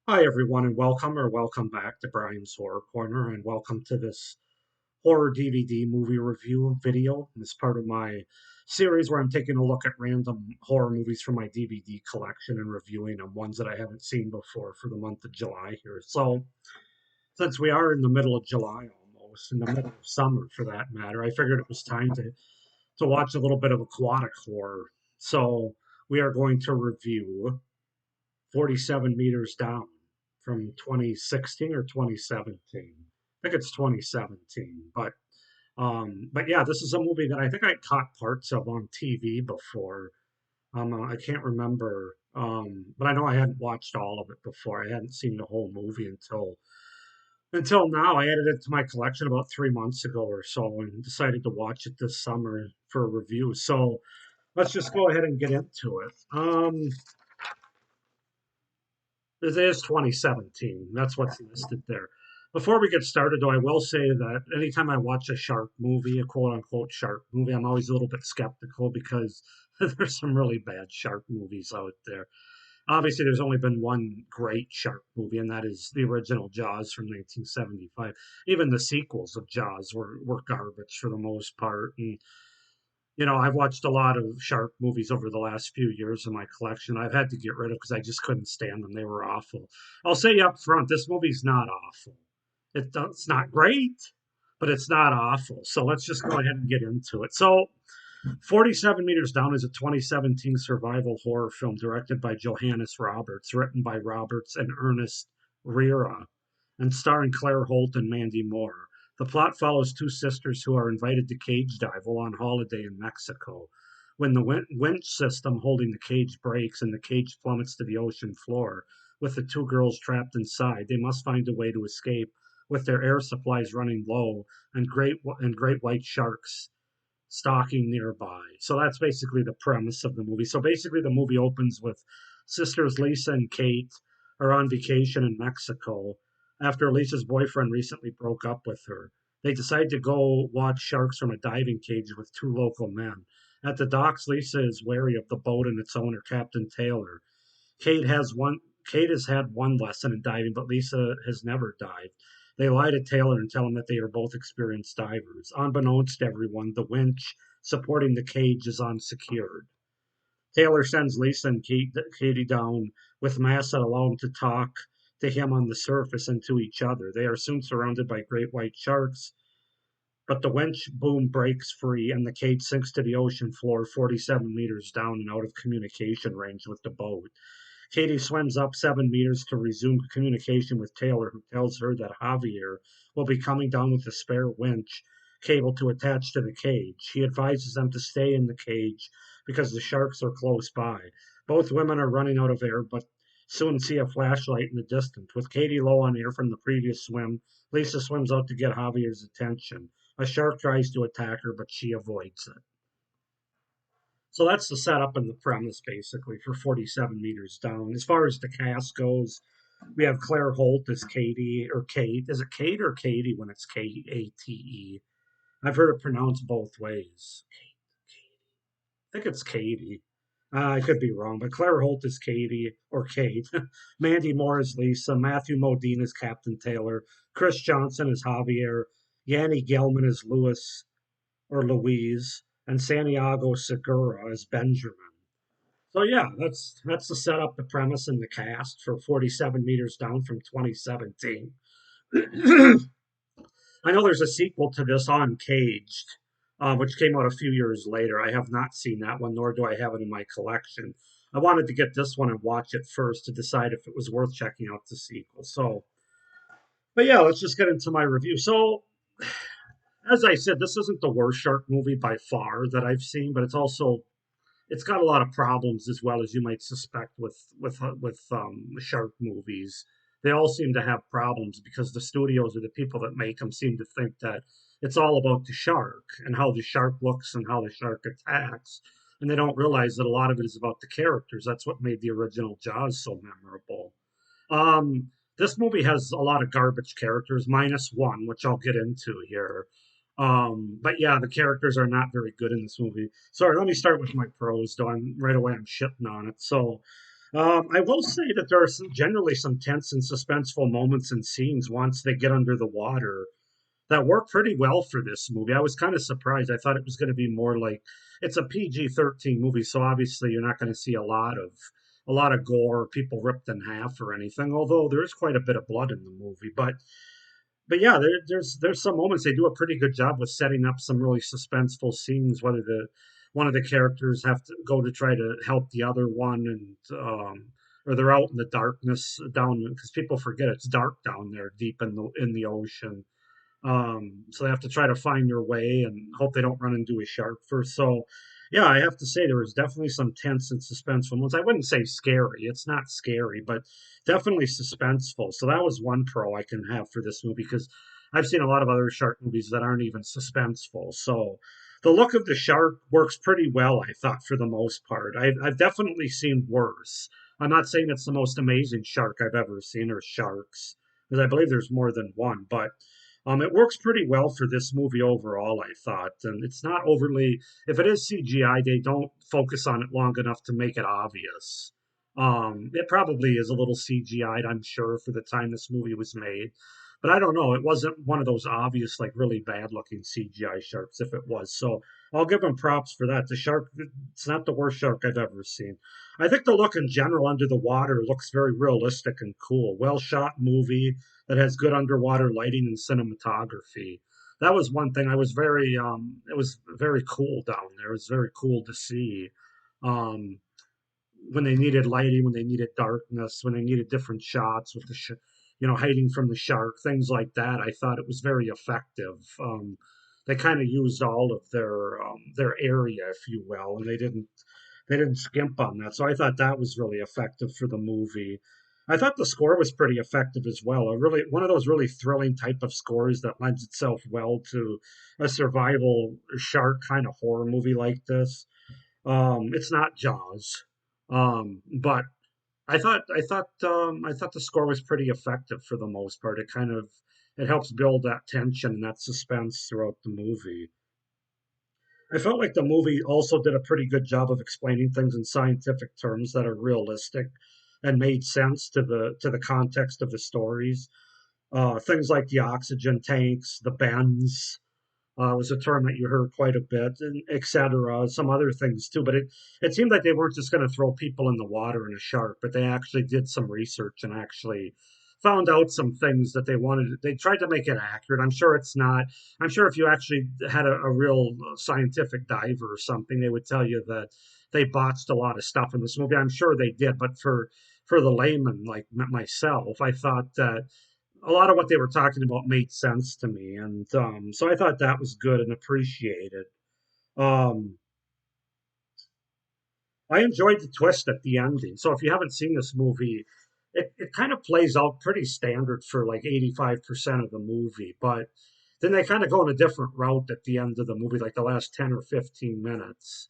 Hi, everyone, and welcome back to Brian's Horror Corner, and welcome to this horror DVD movie review video. As part of my series where I'm taking a look at random horror movies from my DVD collection and reviewing them, ones that I haven't seen before for the month of July here. So, since we are in the middle of July almost, in the middle of summer for that matter, I figured it was time to watch a little bit of aquatic horror. So, we are going to review 47 meters down from 2016 or 2017. I think it's 2017. But yeah, this is a movie that I think I caught parts of on TV before. I can't remember, but I know I hadn't watched all of it before. I hadn't seen the whole movie until now. I added it to my collection about 3 months ago or so, and decided to watch it this summer for a review. So let's just go ahead and get into it. It is 2017. That's what's listed there. Before we get started, though, I will say that anytime I watch a shark movie, a quote unquote shark movie, I'm always a little bit skeptical because there's some really bad shark movies out there. Obviously, there's only been one great shark movie, and that is the original Jaws from 1975. Even the sequels of Jaws were garbage for the most part. And I've watched a lot of shark movies over the last few years in my collection. I've had to get rid of because I just couldn't stand them. They were awful. I'll say up front, this movie's not awful. It's not great, but it's not awful. So let's just go ahead and get into it. So, 47 Meters Down is a 2017 survival horror film directed by Johannes Roberts, written by Roberts and Ernest Riera, and starring Claire Holt and Mandy Moore. The plot follows two sisters who are invited to cage dive while on holiday in Mexico. When the winch system holding the cage breaks and the cage plummets to the ocean floor, with the two girls trapped inside, they must find a way to escape with their air supplies running low and great white sharks stalking nearby. So that's basically the premise of the movie. So basically, the movie opens with sisters Lisa and Kate are on vacation in Mexico after Lisa's boyfriend recently broke up with her. They decide to go watch sharks from a diving cage with two local men. At the docks, Lisa is wary of the boat and its owner, Captain Taylor. Kate has one. Kate has had one lesson in diving, but Lisa has never dived. They lie to Taylor and tell him that they are both experienced divers. Unbeknownst to everyone, the winch supporting the cage is unsecured. Taylor sends Lisa and Katie down with masks that allow them to talk to him on the surface and to each other. They are soon surrounded by great white sharks, but the winch boom breaks free and the cage sinks to the ocean floor 47 meters down and out of communication range with the boat. Katie swims up 7 meters to resume communication with Taylor, who tells her that Javier will be coming down with a spare winch cable to attach to the cage. He advises them to stay in the cage because the sharks are close by. Both women are running out of air, but soon see a flashlight in the distance. With Katie low on air from the previous swim, Lisa swims out to get Javier's attention. A shark tries to attack her, but she avoids it. So that's the setup and the premise basically for 47 meters down. As far as the cast goes, we have Claire Holt as Katie or Kate. Is it Kate or Katie when it's Kate? I've heard it pronounced both ways. I think it's Katie. I could be wrong, but Claire Holt is Katie or Kate. Mandy Moore is Lisa. Matthew Modine is Captain Taylor. Chris Johnson is Javier. Yanni Gelman is Louis or Louise, and Santiago Segura as Benjamin. So yeah, that's the setup, the premise, and the cast for 47 meters down from 2017. I know there's a sequel to this on Caged, which came out a few years later. I have not seen that one, nor do I have it in my collection. I wanted to get this one and watch it first to decide if it was worth checking out the sequel. So, but yeah, let's just get into my review. So, as I said, this isn't the worst shark movie by far that I've seen, but it's got a lot of problems as well as you might suspect with shark movies. They all seem to have problems because the studios or the people that make them seem to think that it's all about the shark and how the shark looks and how the shark attacks, and they don't realize that a lot of it is about the characters. That's what made the original Jaws so memorable. This movie has a lot of garbage characters, minus one, which I'll get into here. But yeah, the characters are not very good in this movie. Sorry, let me start with my pros, though. Right away I'm shitting on it. So, I will say that there are generally some tense and suspenseful moments and scenes once they get under the water that work pretty well for this movie. I was kind of surprised. I thought it was going to be more like it's a PG-13 movie, so obviously you're not going to see a lot of gore, people ripped in half or anything. Although there is quite a bit of blood in the movie, but yeah, there's some moments they do a pretty good job with setting up some really suspenseful scenes. Whether the one of the characters have to go to try to help the other one, and or they're out in the darkness down because people forget it's dark down there deep in the ocean. So they have to try to find their way and hope they don't run into a shark first. So, yeah, I have to say there was definitely some tense and suspenseful ones. I wouldn't say scary; it's not scary, but definitely suspenseful. So that was one pro I can have for this movie because I've seen a lot of other shark movies that aren't even suspenseful. So the look of the shark works pretty well, I thought, for the most part. I've definitely seen worse. I'm not saying it's the most amazing shark I've ever seen or sharks, because I believe there's more than one, but it works pretty well for this movie overall, I thought. And it's not overly, if it is CGI, they don't focus on it long enough to make it obvious. It probably is a little CGI'd, I'm sure, for the time this movie was made. But I don't know. It wasn't one of those obvious, like really bad looking CGI sharks, if it was. So I'll give them props for that. The shark, it's not the worst shark I've ever seen. I think the look in general under the water looks very realistic and cool. Well shot movie that has good underwater lighting and cinematography. That was one thing I was very it was very cool down there. It was very cool to see. Um when they needed lighting, when they needed darkness, when they needed different shots with hiding from the shark, things like that. I thought it was very effective. They kind of used all of their area, if you will, and they didn't skimp on that. So I thought that was really effective for the movie. I thought the score was pretty effective as well. A really one of those really thrilling type of scores that lends itself well to a survival shark kind of horror movie like this. It's not Jaws, but I thought the score was pretty effective for the most part. It helps build that tension and that suspense throughout the movie. I felt like the movie also did a pretty good job of explaining things in scientific terms that are realistic and made sense to the context of the stories. Things like the oxygen tanks, the bends, was a term that you heard quite a bit, and et cetera. Some other things too. But it seemed like they weren't just going to throw people in the water in a shark, but they actually did some research and actually found out some things that they wanted. They tried to make it accurate. I'm sure it's not. I'm sure if you actually had a real scientific diver or something, they would tell you that they botched a lot of stuff in this movie. I'm sure they did, but for the layman like myself, I thought that a lot of what they were talking about made sense to me, and so I thought that was good and appreciated. Um, I enjoyed the twist at the ending. So if you haven't seen this movie, it kind of plays out pretty standard for like 85% of the movie, but then they kind of go in a different route at the end of the movie, like the last 10 or 15 minutes,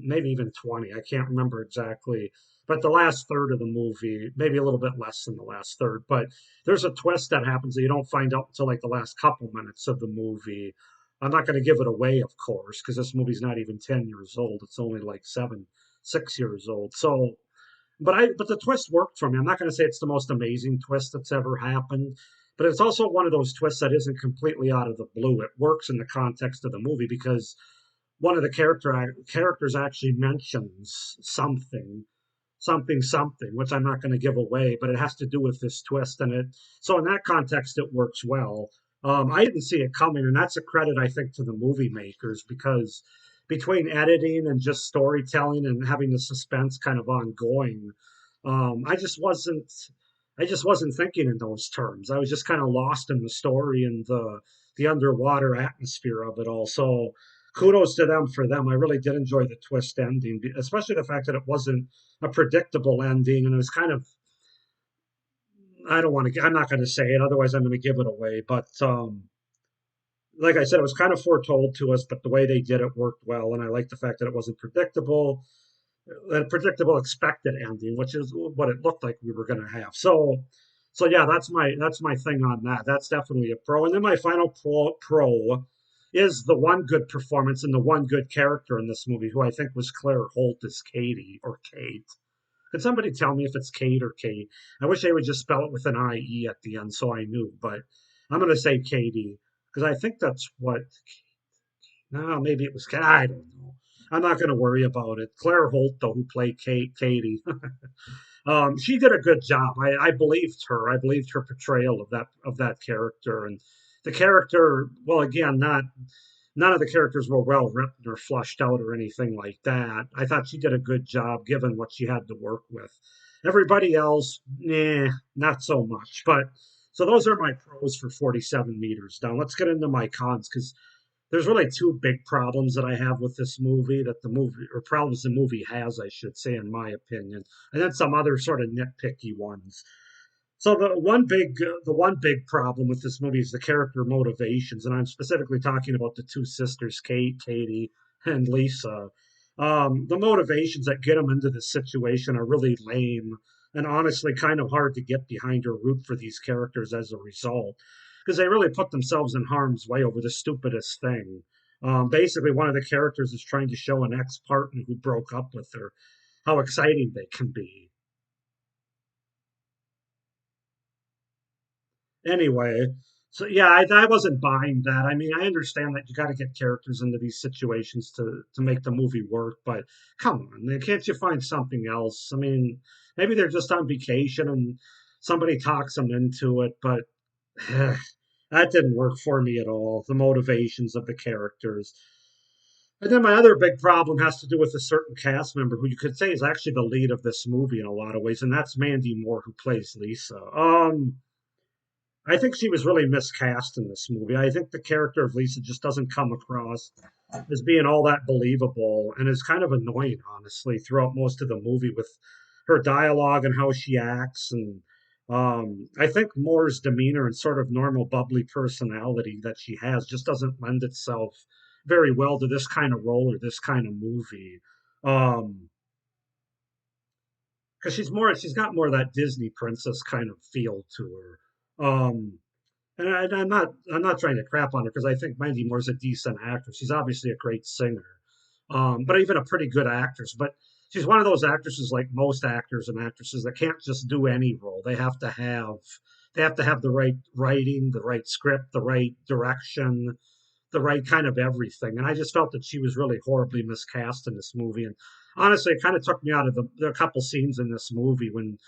maybe even 20. I can't remember exactly. But the last third of the movie, maybe a little bit less than the last third, but there's a twist that happens that you don't find out until like the last couple minutes of the movie. I'm not going to give it away, of course, because this movie's not even 10 years old. It's only like 6 years old. So, but the twist worked for me. I'm not going to say it's the most amazing twist that's ever happened, but it's also one of those twists that isn't completely out of the blue. It works in the context of the movie because one of the characters actually mentions something, which I'm not going to give away, but it has to do with this twist, and it so in that context it works well. I didn't see it coming, and that's a credit I think to the movie makers because between editing and just storytelling and having the suspense kind of ongoing, I just wasn't thinking in those terms. I was just kind of lost in the story and the underwater atmosphere of it all. So kudos to them for them. I really did enjoy the twist ending, especially the fact that it wasn't a predictable ending and it was kind of I don't want to I'm not going to say it otherwise I'm going to give it away, but like I said, it was kind of foretold to us, but the way they did it worked well, and I like the fact that it wasn't predictable, a predictable expected ending, which is what it looked like we were going to have. So yeah, that's my thing on that. That's definitely a pro. And then my final pro is the one good performance and the one good character in this movie, who I think was Claire Holt as Katie or Kate. Could somebody tell me if it's Kate or Kate? I wish they would just spell it with an IE at the end so I knew, but I'm going to say Katie because I think that's what. No, maybe it was Kate. I don't know. I'm not going to worry about it. Claire Holt, though, who played Katie, she did a good job. I believed her. I believed her portrayal of that character, and the character. Well, again, not none of the characters were well written or flushed out or anything like that. I thought she did a good job given what she had to work with. Everybody else, not so much. But so those are my pros for 47 meters down. Let's get into my cons because there's really two big problems that I have with this movie that the movie or problems the movie has, I should say, in my opinion, and then some other sort of nitpicky ones. So the one big problem with this movie is the character motivations, and I'm specifically talking about the two sisters, Katie, and Lisa. The motivations that get them into this situation are really lame, and honestly, kind of hard to get behind or root for these characters as a result, because they really put themselves in harm's way over the stupidest thing. Basically, one of the characters is trying to show an ex-partner who broke up with her how exciting they can be. Anyway, so yeah, I wasn't buying that. I mean, I understand that you got to get characters into these situations to make the movie work, but come on, man, can't you find something else? I mean, maybe they're just on vacation and somebody talks them into it, but that didn't work for me at all. The motivations of the characters. And then my other big problem has to do with a certain cast member who you could say is actually the lead of this movie in a lot of ways, and that's Mandy Moore, who plays Lisa. I think she was really miscast in this movie. I think the character of Lisa just doesn't come across as being all that believable and is kind of annoying, honestly, throughout most of the movie with her dialogue and how she acts. And I think Moore's demeanor and sort of normal, bubbly personality that she has just doesn't lend itself very well to this kind of role or this kind of movie. Because she's got more of that Disney princess kind of feel to her. And I'm not trying to crap on her because I think Mandy Moore's a decent actress. She's obviously a great singer, but even a pretty good actress. But she's one of those actresses, like most actors and actresses, that can't just do any role. They have to have the right writing, the right script, the right direction, the right kind of everything. And I just felt that she was really horribly miscast in this movie. And honestly, it kind of took me out of the couple scenes in this movie when,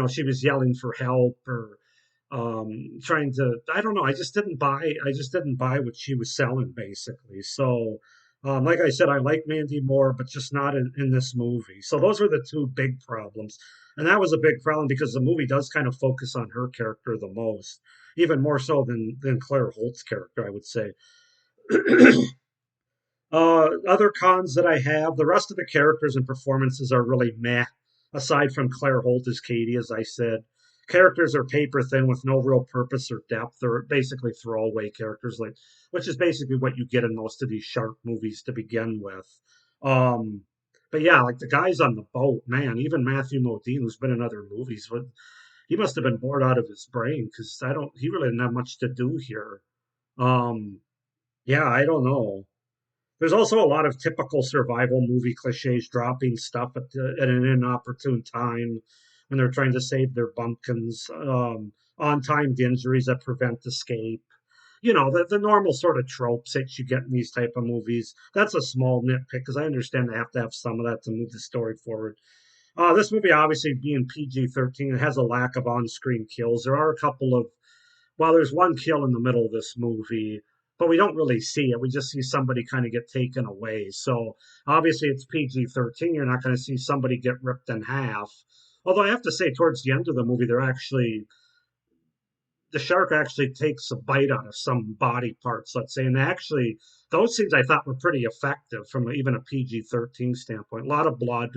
she was yelling for help or trying to. I don't know. I just didn't buy what she was selling basically. So. Like I said, I like Mandy Moore, but just not in this movie. So those were the two big problems. And that was a big problem because the movie does kind of focus on her character the most, even more so than Claire Holt's character, I would say. Other cons that I have, the rest of the characters and performances are really meh, aside from Claire Holt as Katie, as I said. Characters are paper thin with no real purpose or depth. They're basically throwaway characters, like which is basically what you get in most of these shark movies to begin with. Um, but yeah, like the guys on the boat, man, even Matthew Modine, who's been in other movies, but he must have been bored out of his brain because he really didn't have much to do here. Um, yeah, I don't know. There's also a lot of typical survival movie cliches, dropping stuff at an inopportune time when they're trying to save their bumpkins, on-timed injuries that prevent escape. The normal sort of tropes that you get in these type of movies. That's a small nitpick because I understand they have to have some of that to move the story forward. This movie, obviously being PG-13, it has a lack of on-screen kills. There are a couple of well, there's one kill in the middle of this movie, but we don't really see it. We just see somebody kind of get taken away. So obviously it's PG-13. You're not going to see somebody get ripped in half. Although I have to say, towards the end of the movie, the shark actually takes a bite out of some body parts, let's say, and actually those scenes I thought were pretty effective from even a PG-13 standpoint. A lot of blood.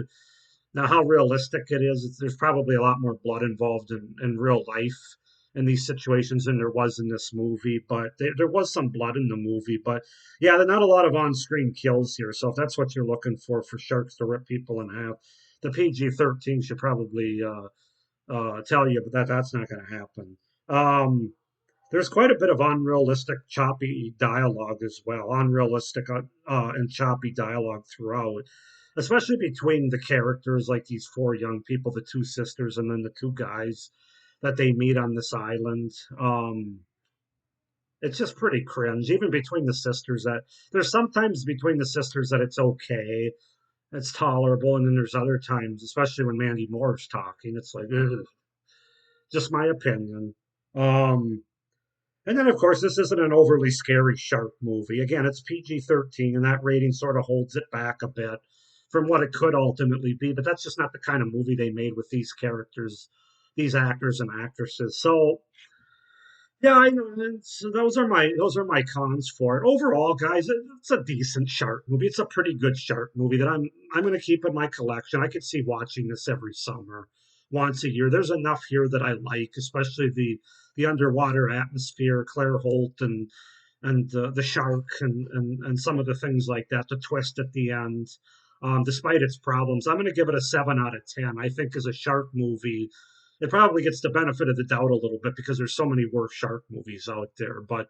Now, how realistic it is, there's probably a lot more blood involved in real life in these situations than there was in this movie, but there was some blood in the movie. But yeah, there's not a lot of on screen kills here. So if that's what you're looking for sharks to rip people in half, the PG-13 should probably tell you, but that's not going to happen. Um, there's quite a bit of unrealistic, choppy dialogue as well, unrealistic and choppy dialogue throughout. especially between the characters, like these four young people, the two sisters, and then the two guys that they meet on this island. It's just pretty cringe, even between the sisters. That there's sometimes between the sisters that it's okay, it's tolerable, and then there's other times, especially when Mandy Moore's talking, it's like, ugh, just my opinion. Um, and then, of course, this isn't an overly scary shark movie. Again, it's PG-13, and that rating sort of holds it back a bit from what it could ultimately be. But that's just not the kind of movie they made with these characters, these actors and actresses. So yeah, I know. So those are my cons for it. Overall, guys, it's a decent shark movie. It's a pretty good shark movie that I'm going to keep in my collection. I could see watching this every summer, once a year. There's enough here that I like, especially the underwater atmosphere, Claire Holt and the shark and some of the things like that. The twist at the end, despite its problems, I'm going to give it a 7 out of 10. I think as a shark movie, it probably gets the benefit of the doubt a little bit because there's so many worse shark movies out there. But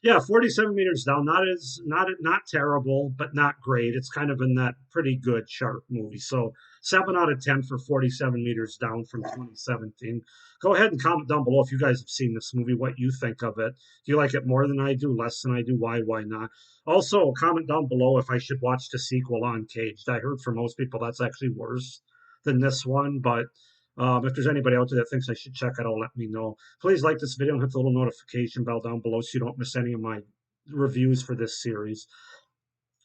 yeah, 47 meters down, not terrible, but not great. It's kind of in that pretty good shark movie. So 7 out of 10 for 47 meters down from 2017. Go ahead and comment down below if you guys have seen this movie, what you think of it. Do you like it more than I do, less than I do? Why not? Also, comment down below if I should watch the sequel on Caged. I heard from most people that's actually worse than this one, but if there's anybody out there that thinks I should check it out, let me know. Please like this video and hit the little notification bell down below so you don't miss any of my reviews for this series.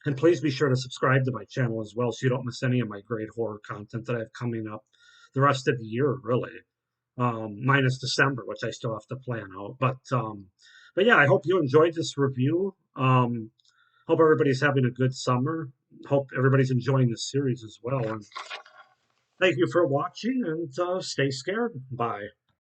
And please be sure to subscribe to my channel as well so you don't miss any of my great horror content that I have coming up the rest of the year, really. Minus December, which I still have to plan out. But yeah, I hope you enjoyed this review. Hope everybody's having a good summer. Hope everybody's enjoying this series as well. And thank you for watching and stay scared. Bye.